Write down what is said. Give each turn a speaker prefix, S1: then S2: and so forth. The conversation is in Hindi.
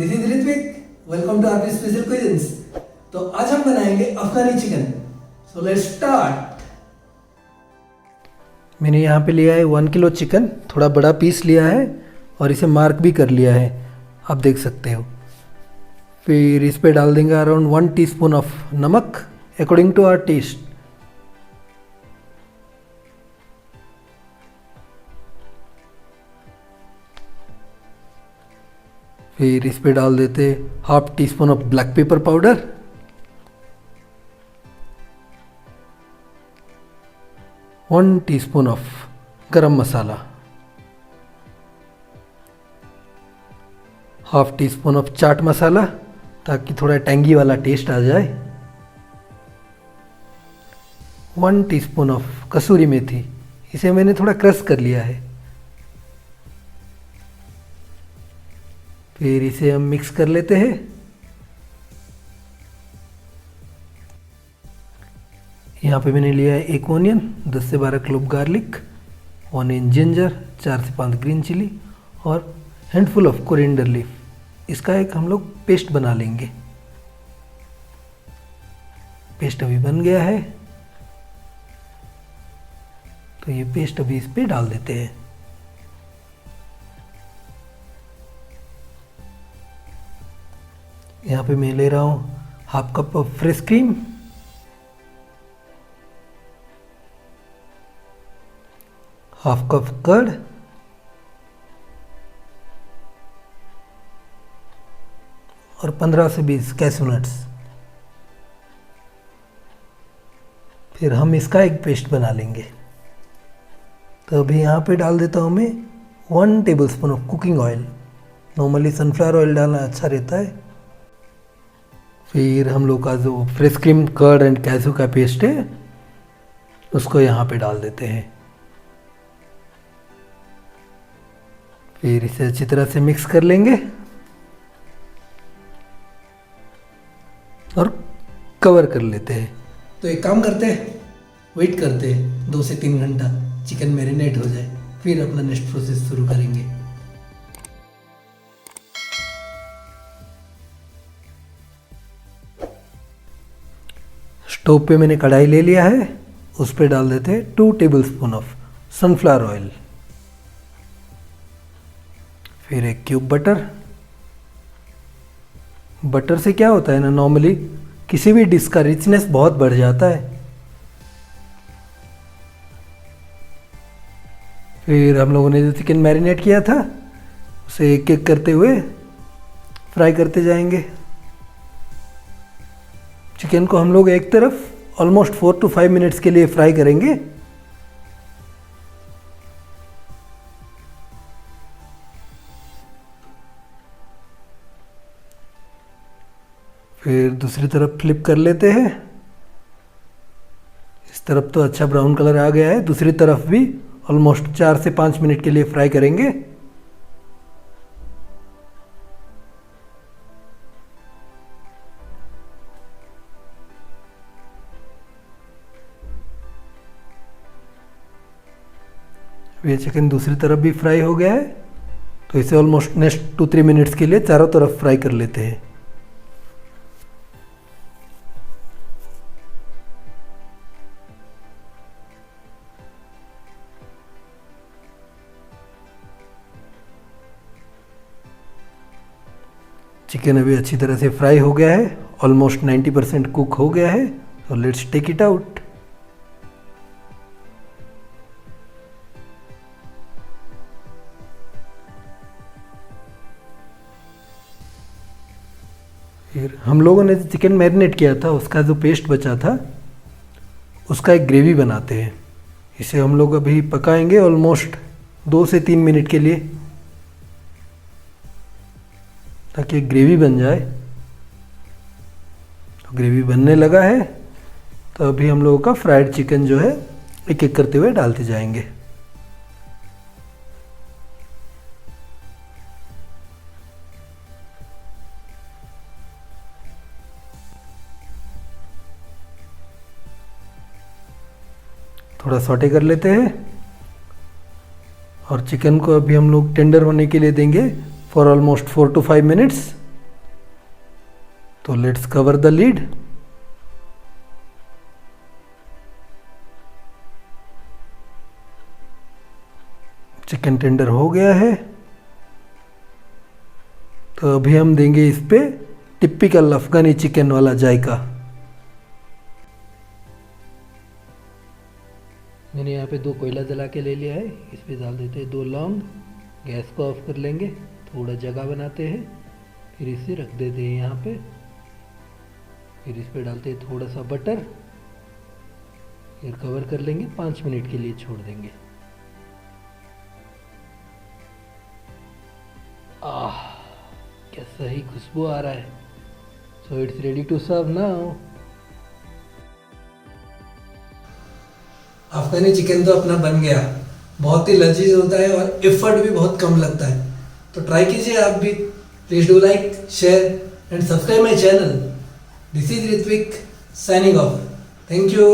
S1: This is Ritwik, welcome to RP special cuisines. तो आज हम बनाएंगे Afghani chicken. So let's start. मैंने यहाँ पे लिया है 1 किलो चिकन, थोड़ा बड़ा पीस लिया है और इसे मार्क भी कर लिया है, आप देख सकते हो। फिर इस पे डाल देंगे अराउंड 1 टीस्पून ऑफ नमक अकॉर्डिंग टू आवर टेस्ट। फिर इस पे डाल देते half tea spoon of black pepper powder, 1 teaspoon of गरम मसाला, half tea spoon of chaat masala ताकि थोड़ा टैंगी वाला टेस्ट आ जाए, 1 टीस्पून ऑफ कसूरी मेथी, इसे मैंने थोड़ा क्रश कर लिया है। फिर इसे हम मिक्स कर लेते हैं। यहाँ पे मैंने लिया है 1 ऑनियन, 10 से 12 क्लोव गार्लिक, 1 इंच जिंजर, 4 से 5 ग्रीन चिली और हैंडफुल ऑफ कोरिएंडर लीफ। इसका एक हम लोग पेस्ट बना लेंगे। पेस्ट अभी बन गया है, तो ये पेस्ट अभी इस पे डाल देते हैं। यहाँ पे मैं ले रहा हूँ half cup of fresh cream, half cup curd और 15 से 20 कैश्यू नट्स। फिर हम इसका एक पेस्ट बना लेंगे। तो अभी यहाँ पे डाल देता हूँ मैं 1 tablespoon of cooking oil. Normally sunflower oil डालना अच्छा रहता है। फिर हम लोग का जो fresh cream, curd and cashew का पेस्ट है उसको यहाँ पे डाल देते हैं। फिर इसे अच्छी तरह से मिक्स कर लेंगे और कवर कर लेते हैं। तो एक काम करते हैं, वेट करते हैं 2 से 3 घंटा चिकन मैरिनेट हो जाए, फिर अपना नेक्स्ट प्रोसेस शुरू करेंगे। स्टोव पे मैंने कढ़ाई ले लिया है, उस पे डाल देते हैं 2 टेबलस्पून ऑफ सनफ्लावर ऑयल, फिर 1 क्यूब बटर। बटर से क्या होता है ना, नॉर्मली किसी भी डिश का रिचनेस बहुत बढ़ जाता है। फिर हम लोगों ने जो चिकन मैरिनेट किया था उसे एक एक करते हुए फ्राई करते जाएंगे। चिकन को हम लोग एक तरफ ऑलमोस्ट 4 to 5 मिनट्स के लिए फ्राई करेंगे। फिर दूसरी तरफ फ्लिप कर लेते हैं। इस तरफ तो अच्छा ब्राउन कलर आ गया है, दूसरी तरफ भी ऑलमोस्ट 4 से 5 मिनट के लिए फ्राई करेंगे। ये चिकन दूसरी तरफ भी फ्राई हो गया है, तो इसे ऑलमोस्ट नेक्स्ट 2-3 मिनट्स के लिए चारों तरफ फ्राई कर लेते हैं। चिकन अभी अच्छी तरह से फ्राई हो गया है, ऑलमोस्ट 90% कुक हो गया है। तो लेट्स टेक इट आउट। फिर हम लोगों ने चिकन मैरिनेट किया था उसका जो पेस्ट बचा था उसका एक ग्रेवी बनाते हैं। इसे हम लोग अभी पकाएंगे ऑलमोस्ट 2 से 3 मिनट के लिए, ताकि एक ग्रेवी बन जाए। तो ग्रेवी बनने लगा है, तो अभी हम लोगों का फ्राइड चिकन जो है एक एक करते हुए डालते जाएंगे। थोड़ा सॉटे कर लेते हैं और चिकन को अभी हम लोग टेंडर होने के लिए देंगे फॉर ऑलमोस्ट 4 to 5 मिनट्स। तो let's cover the lead. Chicken tender हो गया है, तो अभी हम देंगे इस पे टिपिकल अफगानी चिकन वाला जायका। मैंने यहाँ पे 2 कोयला जला के ले लिया है, इस पे डाल देते हैं 2 लौंग। गैस को ऑफ कर लेंगे, थोड़ा जगह बनाते हैं, फिर इसे रख देते हैं यहाँ पे। फिर इस पे डालते हैं थोड़ा सा बटर, फिर कवर कर लेंगे, 5 मिनट के लिए छोड़ देंगे। आह, क्या सही खुशबू आ रहा है। So it's ready to serve now. Afghani chicken तो अपना बन गया, बहुत ही लजीज होता है और एफर्ट भी बहुत कम लगता है, तो ट्राई कीजिए आप भी। Please do like, share and subscribe my channel. This is Ritvik signing off. Thank you.